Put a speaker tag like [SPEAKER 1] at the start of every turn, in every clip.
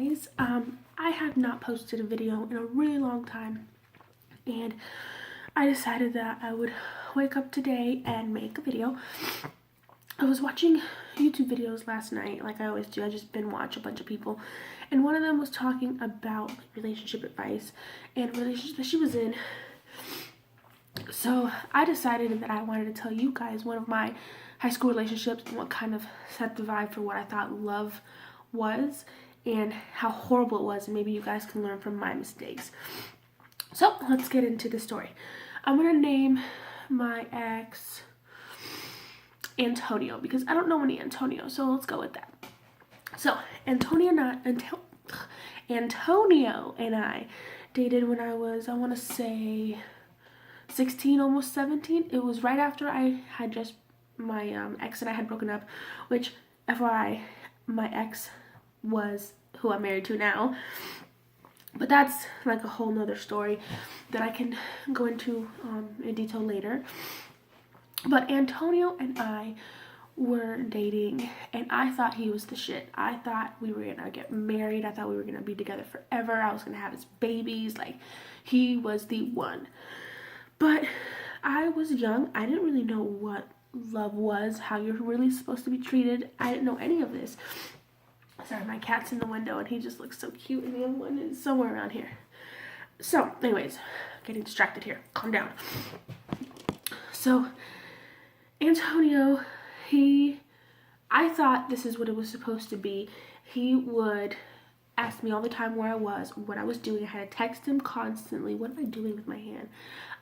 [SPEAKER 1] guys. I have not posted a video in a really long time, and I decided that I would wake up today and make a video. I was watching YouTube videos last night, like I always do. I just binge watch a bunch of people, and one of them was talking about relationship advice and relationships that she was in. So I decided that I wanted to tell you guys one of my high school relationships and what kind of set the vibe for what I thought love was and how horrible it was, and maybe you guys can learn from my mistakes. So let's get into the story. I'm gonna name my ex Antonio because I don't know any Antonio, so let's go with that. So Antonio and I dated when I was, I want to say 16, almost 17. It was right after I had just, my ex and I had broken up, which FYI, my ex was who I'm married to now. But that's like a whole nother story that I can go into in detail later. But Antonio and I were dating, and I thought he was the shit. I thought we were gonna get married. I thought we were gonna be together forever. I was gonna have his babies. Like, he was the one. But I was young. I didn't really know what love was, how you're really supposed to be treated. I didn't know any of this. Sorry, my cat's in the window and he just looks so cute, and the other one is somewhere around here. So anyways, getting distracted here. Calm down. So Antonio, I thought this is what it was supposed to be. He would ask me all the time where I was, what I was doing. I had to text him constantly. What am I doing with my hand?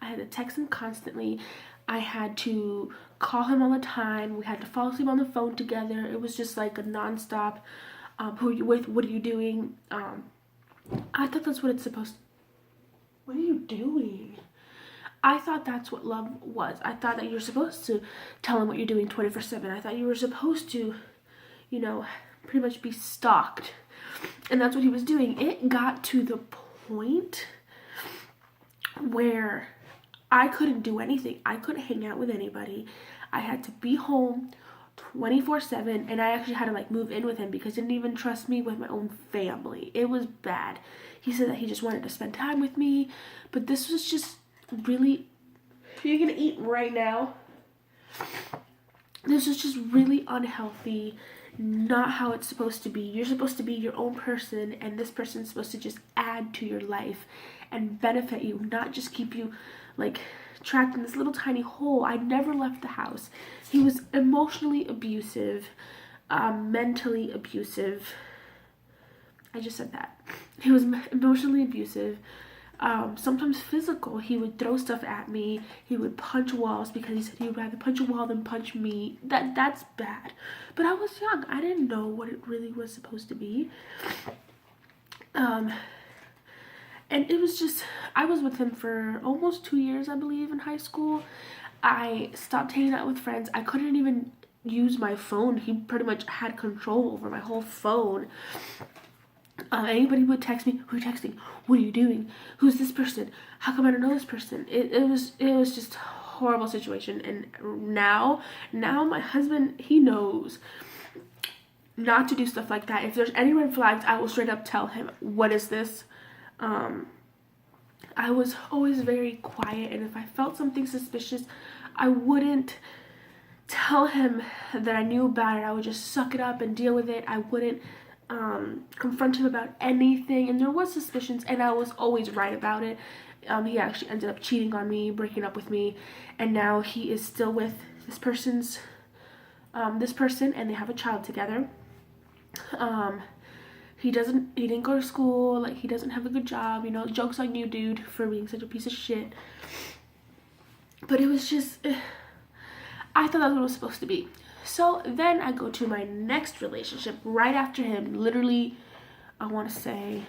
[SPEAKER 1] I had to text him constantly. I had to call him all the time. We had to fall asleep on the phone together. It was just like a nonstop, who are you with? What are you doing? I thought that's what it's supposed to. What are you doing? I thought that's what love was. I thought that you're supposed to tell him what you're doing 24/7. I thought you were supposed to, you know, pretty much be stalked. And that's what he was doing. It got to the point where I couldn't do anything. I couldn't hang out with anybody. I had to be home 24/7, and I actually had to like move in with him because he didn't even trust me with my own family. It was bad. He said that he just wanted to spend time with me, but this was just really, you're gonna eat right now. This is just really unhealthy, not how it's supposed to be. You're supposed to be your own person, and this person's supposed to just add to your life and benefit you, not just keep you like trapped in this little tiny hole. I never left the house. He was emotionally abusive, mentally abusive. I just said that. He was emotionally abusive. Sometimes physical. He would throw stuff at me. He would punch walls because he said he would rather punch a wall than punch me. That's bad. But I was young. I didn't know what it really was supposed to be. And it was just, I was with him for almost 2 years, I believe, in high school. I stopped hanging out with friends. I couldn't even use my phone. He pretty much had control over my whole phone. Anybody would text me, who are you texting? What are you doing? Who's this person? How come I don't know this person? It was just a horrible situation. And now my husband, he knows not to do stuff like that. If there's any red flags, I will straight up tell him, what is this? I was always very quiet, and if I felt something suspicious, I wouldn't tell him that I knew about it. I would just suck it up and deal with it. I wouldn't confront him about anything, and there was suspicions, and I was always right about it. He actually ended up cheating on me, breaking up with me, and now he is still with this person, and they have a child together. He didn't go to school, like, he doesn't have a good job, you know, joke's on you, dude, for being such a piece of shit. But it was just, I thought that's what it was supposed to be. So then I go to my next relationship right after him, literally, I want to say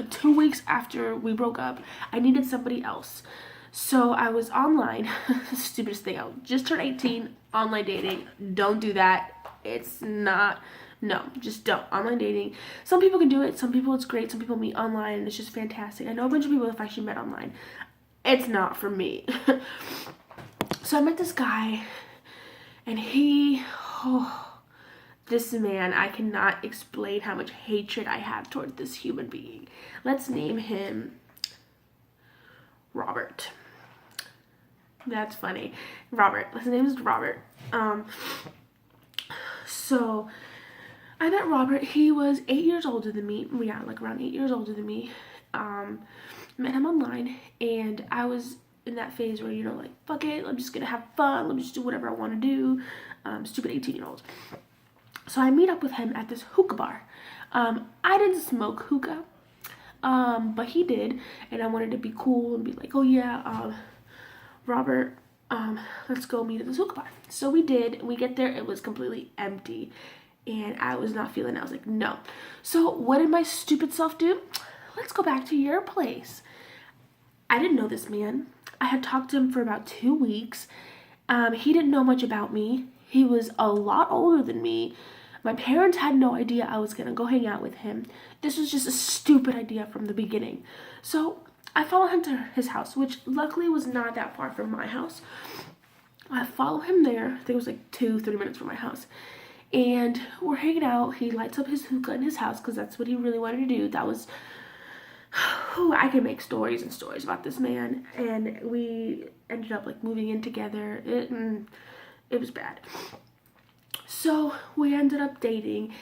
[SPEAKER 1] 2 weeks after we broke up. I needed somebody else. So I was online, stupidest thing, I just turned 18, online dating. Don't do that. It's not, no, just don't. Online dating, some people can do it, some people it's great, some people meet online and it's just fantastic. I know a bunch of people have actually met online. It's not for me. So I met this guy, and he, this man, I cannot explain how much hatred I have toward this human being. Let's name him Robert. That's funny. Robert. His name is Robert. So I met Robert. He was 8 years older than me. Yeah, like around 8 years older than me. Met him online, and I was in that phase where, you know, like, fuck it, I'm just gonna have fun, let me just do whatever I want to do. Stupid 18-year-old. So I meet up with him at this hookah bar. I didn't smoke hookah, but he did, and I wanted to be cool and be like, oh yeah, Robert, let's go meet at this hookah bar. So we did. We get there, it was completely empty, and I was not feeling it. I was like, no. So what did my stupid self do? Let's go back to your place. I didn't know this man. I had talked to him for about 2 weeks. He didn't know much about me. He was a lot older than me. My parents had no idea I was gonna go hang out with him. This was just a stupid idea from the beginning. So I follow him to his house, which luckily was not that far from my house. I follow him there. I think it was like 2-3 minutes from my house. And we're hanging out. He lights up his hookah in his house because that's what he really wanted to do. That was... I could make stories and stories about this man. And we ended up like moving in together. It was bad. So we ended up dating.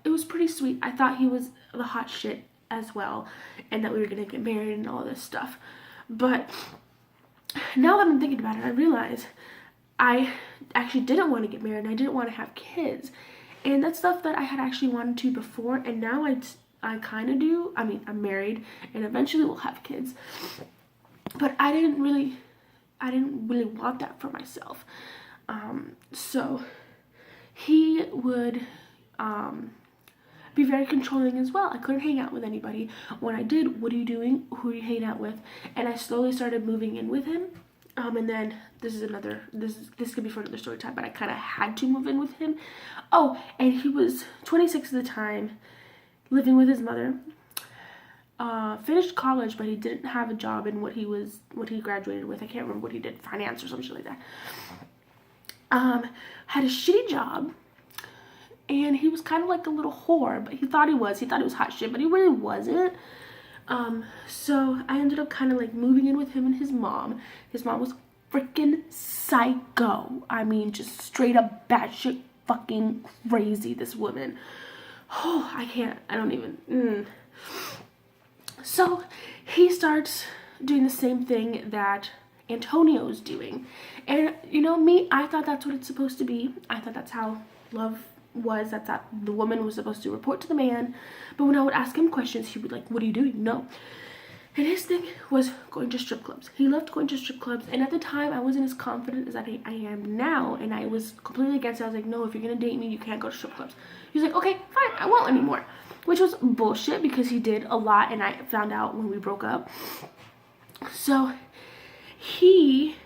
[SPEAKER 1] It was pretty sweet. I thought he was the hot shit as well, and that we were gonna get married and all this stuff. But now that I'm thinking about it, I realize I actually didn't want to get married and I didn't want to have kids. And that's stuff that I had actually wanted to before, and now I kind of do. I mean, I'm married and eventually we'll have kids. But I didn't really want that for myself. So he would be very controlling as well. I couldn't hang out with anybody. When I did, what are you doing? Who are you hanging out with? And I slowly started moving in with him. And then this could be for another story time, but I kind of had to move in with him. Oh, and he was 26 at the time, living with his mother. Finished college, but he didn't have a job in what he graduated with. I can't remember what he did, finance or something like that. Had a shitty job, and he was kind of like a little whore, but he thought he was hot shit, but he really wasn't. So I ended up kind of like moving in with him and his mom. His mom was freaking psycho. I mean, just straight up batshit fucking crazy, this woman. Oh, I don't even. So he starts doing the same thing that Antonio's doing. And you know me, I thought that's what it's supposed to be. I thought that's how love was. That's how the woman was supposed to report to the man. But when I would ask him questions, he'd be like, what are you doing? No. And his thing was going to strip clubs. He loved going to strip clubs. And at the time, I wasn't as confident as I am now. And I was completely against it. I was like, no, if you're going to date me, you can't go to strip clubs. He was like, okay, fine, I won't anymore. Which was bullshit because he did a lot. And I found out when we broke up. So he...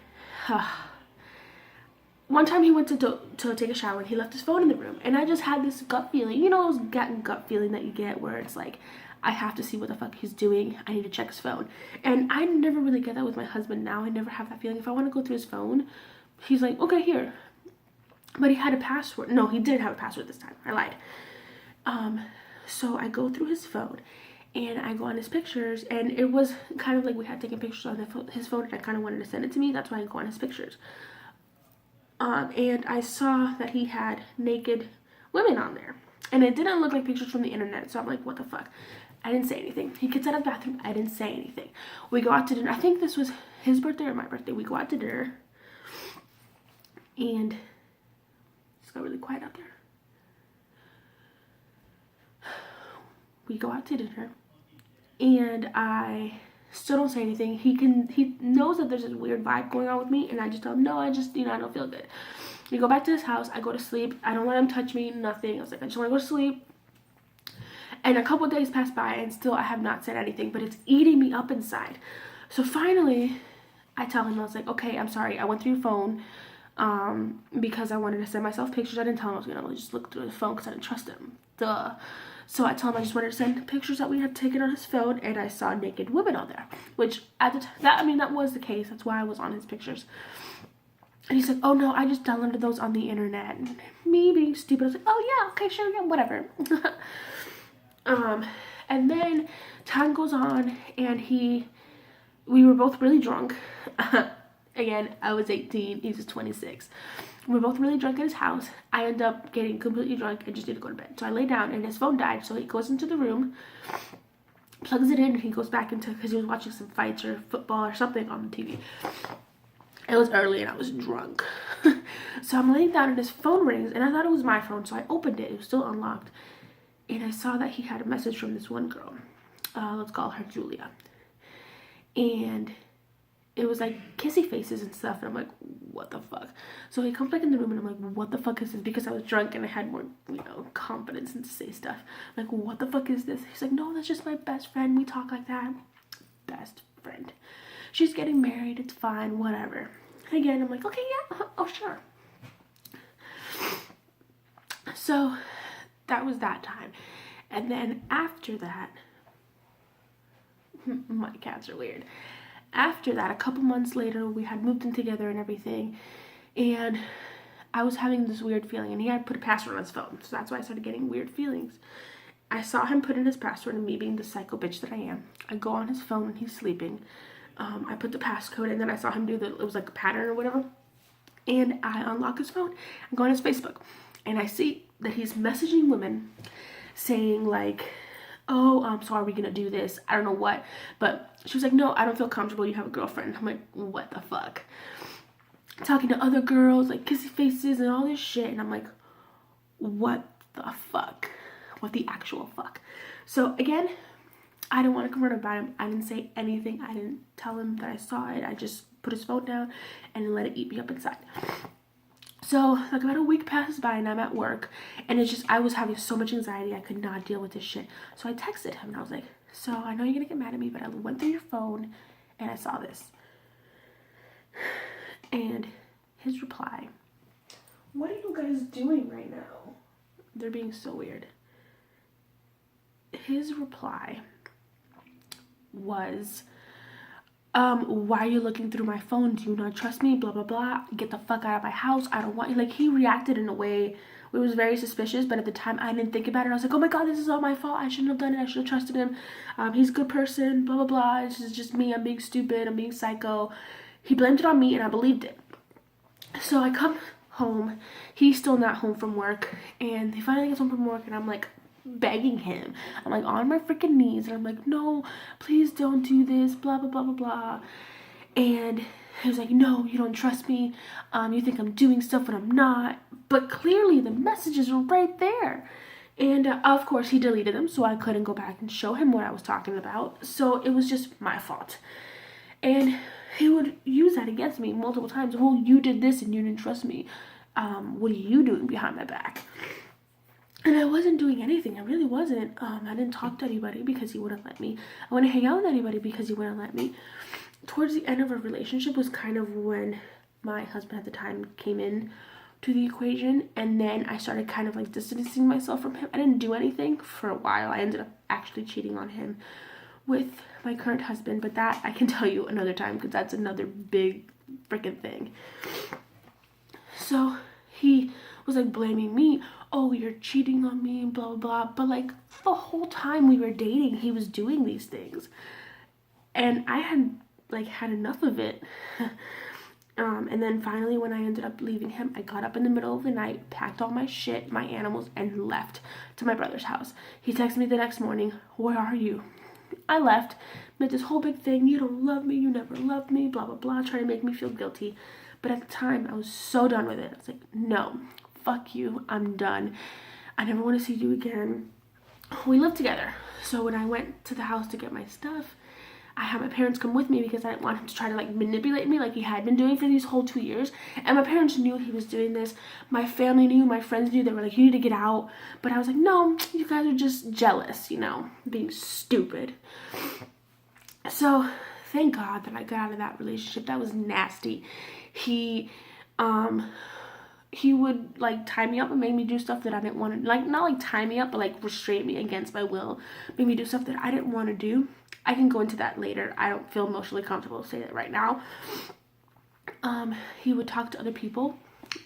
[SPEAKER 1] one time he went to take a shower and he left his phone in the room. And I just had this gut feeling. You know those gut feeling that you get where it's like, I have to see what the fuck he's doing. I need to check his phone. And I never really get that with my husband now. I never have that feeling. If I want to go through his phone, he's like, okay, here. But he had a password. No, he didn't have a password this time. I lied. So I go through his phone and I go on his pictures, and it was kind of like we had taken pictures on his phone, and I kind of wanted to send it to me. That's why I go on his pictures. And I saw that he had naked women on there. And it didn't look like pictures from the internet, so I'm like, what the fuck? I didn't say anything. He gets out of the bathroom. I didn't say anything. We go out to dinner. I think this was his birthday or my birthday. We go out to dinner. And it's got really quiet out there. We go out to dinner. And I still don't say anything. He knows that there's this weird vibe going on with me. And I just tell him, no, I don't feel good. We go back to his house. I go to sleep. I don't let him touch me. Nothing. I was like, I just want to go to sleep. And a couple of days pass by and still I have not said anything, but it's eating me up inside. So finally, I tell him, I was like, okay, I'm sorry. I went through your phone because I wanted to send myself pictures. I didn't tell him I was going to just look through his phone because I didn't trust him. Duh. So I told him I just wanted to send pictures that we had taken on his phone, and I saw naked women on there. Which, at the time, that was the case. That's why I was on his pictures. And he's like, oh no, I just downloaded those on the internet. And me being stupid, I was like, oh yeah, okay, sure, yeah, whatever. And then time goes on, and we were both really drunk. Again, I was 18, he was 26. We were both really drunk at his house. I ended up getting completely drunk and just need to go to bed. So I lay down, and his phone died, so he goes into the room, plugs it in, and he goes back into, because he was watching some fights or football or something on the TV. It was early and I was drunk. So I'm laying down and his phone rings, and I thought it was my phone, so I opened it. It was still unlocked. And I saw that he had a message from this one girl. Let's call her Julia. And it was like kissy faces and stuff. And I'm like, what the fuck? So he comes back in the room and I'm like, what the fuck is this? Because I was drunk and I had more, confidence and to say stuff. I'm like, what the fuck is this? He's like, no, that's just my best friend. We talk like that. Best friend. She's getting married. It's fine. Whatever. Again, I'm like, okay, yeah. Oh, sure. So that was that time. And then after that, my cats are weird. After that, a couple months later, we had moved in together and everything. And I was having this weird feeling. And he had put a password on his phone. So that's why I started getting weird feelings. I saw him put in his password, and me being the psycho bitch that I am, I go on his phone and he's sleeping. I put the passcode, and then I saw him do it was like a pattern or whatever. And I unlock his phone and go on his Facebook. And I see that he's messaging women saying like, oh, so are we gonna do this? I don't know what. But she was like, no, I don't feel comfortable. You have a girlfriend. I'm like, what the fuck? Talking to other girls, like kissy faces and all this shit. And I'm like, what the fuck? What the actual fuck? So again, I didn't want to confront about him. I didn't say anything. I didn't tell him that I saw it. I just put his phone down and let it eat me up inside. So like about a week passes by and I'm at work, and it's just, I was having so much anxiety. I could not deal with this shit. So I texted him and I was like, so I know you're gonna get mad at me, but I went through your phone and I saw this. And his reply, what are you guys doing right now? They're being so weird. His reply was, why are you looking through my phone? Do you not trust me? Blah, blah, blah. Get the fuck out of my house. I don't want you. Like, he reacted in a way where it was very suspicious, but at the time I didn't think about it. I was like, oh my God, this is all my fault. I shouldn't have done it. I should have trusted him. He's a good person, blah, blah, blah. This is just me. I'm being stupid. I'm being psycho. He blamed it on me and I believed it. So I come home. He's still not home from work, and he finally gets home from work, and I'm like, begging him. I'm like on my freaking knees, and I'm like, no, please don't do this, blah, blah, blah, blah, blah. And he was like, no, you don't trust me. You think I'm doing stuff when I'm not. But clearly the messages were right there. And of course he deleted them, so I couldn't go back and show him what I was talking about. So it was just my fault. And he would use that against me multiple times. Oh, you did this and you didn't trust me. What are you doing behind my back? And I wasn't doing anything. I really wasn't. I didn't talk to anybody because he wouldn't let me. I wouldn't hang out with anybody because he wouldn't let me. Towards the end of our relationship was kind of when my husband at the time came in to the equation. And then I started kind of like distancing myself from him. I didn't do anything for a while. I ended up actually cheating on him with my current husband. But that I can tell you another time, because that's another big freaking thing. So he was like blaming me. Oh, you're cheating on me, blah, blah, blah. But like the whole time we were dating, he was doing these things. And I had enough of it. And then finally when I ended up leaving him, I got up in the middle of the night, packed all my shit, my animals, and left to my brother's house. He texted me the next morning, where are you? I left, made this whole big thing, you don't love me, you never loved me, blah, blah, blah, trying to make me feel guilty. But at the time, I was so done with it. I was like, no. Fuck you, I'm done. I never want to see you again. We lived together. So when I went to the house to get my stuff, I had my parents come with me because I didn't want him to try to like manipulate me like he had been doing for these whole 2 years. And my parents knew he was doing this. My family knew, my friends knew. They were like, you need to get out. But I was like, no, you guys are just jealous, being stupid. So thank God that I got out of that relationship. That was nasty. He would like tie me up and make me do stuff that I didn't want to, like not like tie me up, but like restrain me against my will, make me do stuff that I didn't want to do. I can go into that later. I don't feel emotionally comfortable to say that right now. he would talk to other people,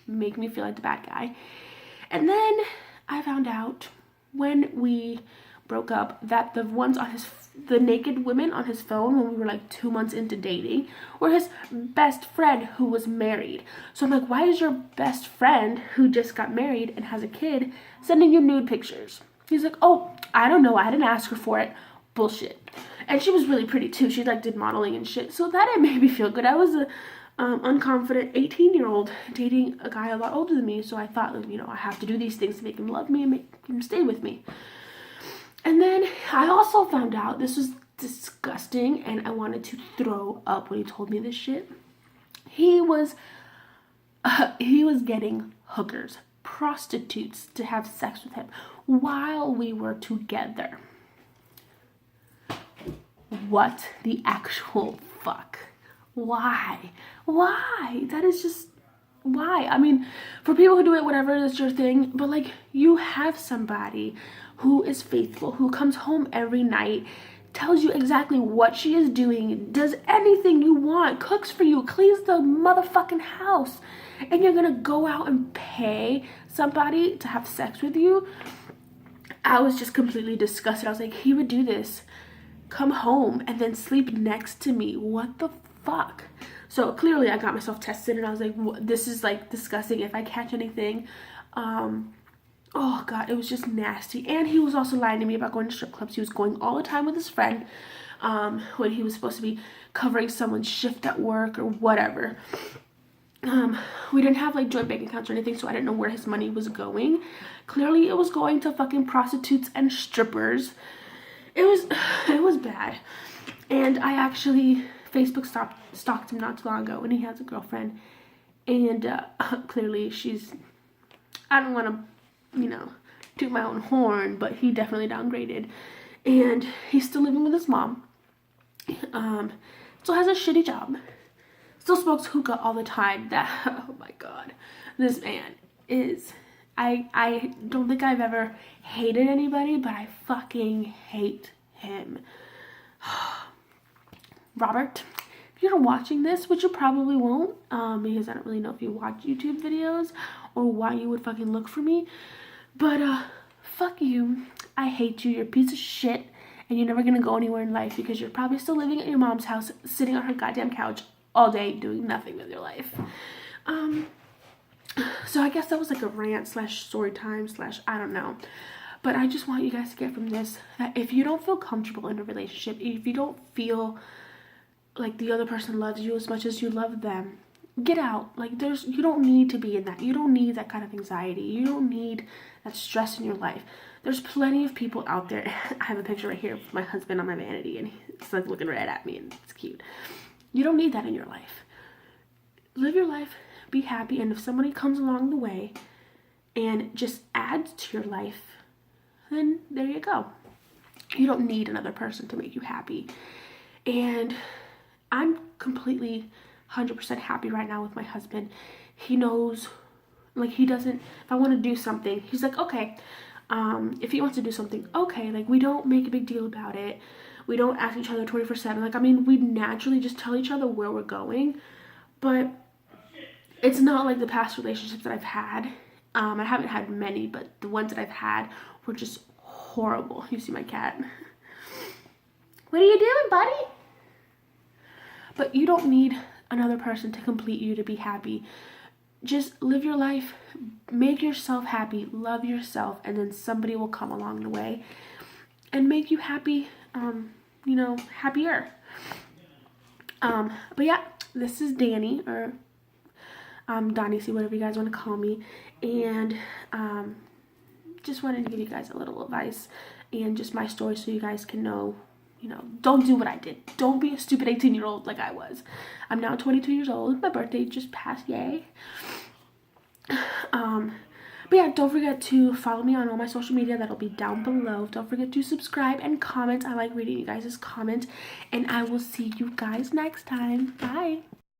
[SPEAKER 1] make me feel like the bad guy. And then I found out when we broke up that the naked women on his phone when we were like 2 months into dating were his best friend who was married. So I'm like, why is your best friend who just got married and has a kid sending you nude pictures? He's like, oh, I don't know, I didn't ask her for it. Bullshit. And she was really pretty too. She like did modeling and shit. So that it made me feel good. I was a unconfident 18-year-old dating a guy a lot older than me. So I thought, I have to do these things to make him love me and make him stay with me. And then I also found out, this was disgusting and I wanted to throw up when he told me this shit. He was getting hookers, prostitutes to have sex with him while we were together. What the actual fuck? Why? That is just, why? I mean, for people who do it, whatever, it's your thing, but like, you have somebody who is faithful, who comes home every night, tells you exactly what she is doing, does anything you want, cooks for you, cleans the motherfucking house, and you're gonna go out and pay somebody to have sex with you? I was just completely disgusted. I was like, he would do this, come home and then sleep next to me. What the fuck? So clearly I got myself tested and I was like, this is like disgusting. If I catch anything, oh god, it was just nasty. And he was also lying to me about going to strip clubs. He was going all the time with his friend when he was supposed to be covering someone's shift at work or whatever. We didn't have like joint bank accounts or anything, so I didn't know where his money was going. Clearly it was going to fucking prostitutes and strippers. It was bad. And I actually Facebook stalked him not too long ago, and he has a girlfriend. And clearly I don't want to, toot my own horn, but he definitely downgraded. And he's still living with his mom. Still has a shitty job. Still smokes hookah all the time. Oh my god. This man is, I don't think I've ever hated anybody, but I fucking hate him. Robert, if you're watching this, which you probably won't, because I don't really know if you watch YouTube videos or why you would fucking look for me, but fuck you. I hate you. You're a piece of shit, and you're never gonna go anywhere in life because you're probably still living at your mom's house, sitting on her goddamn couch all day doing nothing with your life. So I guess that was like a rant / story time / I don't know. But I just want you guys to get from this that if you don't feel comfortable in a relationship, if you don't feel like the other person loves you as much as you love them, get out. Like, you don't need to be in that. You don't need that kind of anxiety. You don't need that stress in your life. There's plenty of people out there. I have a picture right here of my husband on my vanity, and he's like looking right at me, and it's cute. You don't need that in your life. Live your life, be happy, and if somebody comes along the way and just adds to your life, then there you go. You don't need another person to make you happy. And I'm completely 100% happy right now with my husband. He knows, like, he doesn't, if I want to do something, he's like, okay. If he wants to do something, okay. Like, we don't make a big deal about it. We don't ask each other 24/7. Like, I mean, we naturally just tell each other where we're going. But it's not like the past relationships that I've had. I haven't had many, but the ones that I've had were just horrible. You see my cat. What are you doing, buddy? But you don't need another person to complete you to be happy. Just live your life, make yourself happy, love yourself, and then somebody will come along the way and make you happy, happier. But yeah, this is Danny, or Donnie, see whatever you guys want to call me, and just wanted to give you guys a little advice and just my story so you guys can know, don't do what I did. Don't be a stupid 18-year-old like I was. I'm now 22 years old. My birthday just passed, yay. But yeah, don't forget to follow me on all my social media. That'll be down below. Don't forget to subscribe and comment. I like reading you guys' comments. And I will see you guys next time. Bye.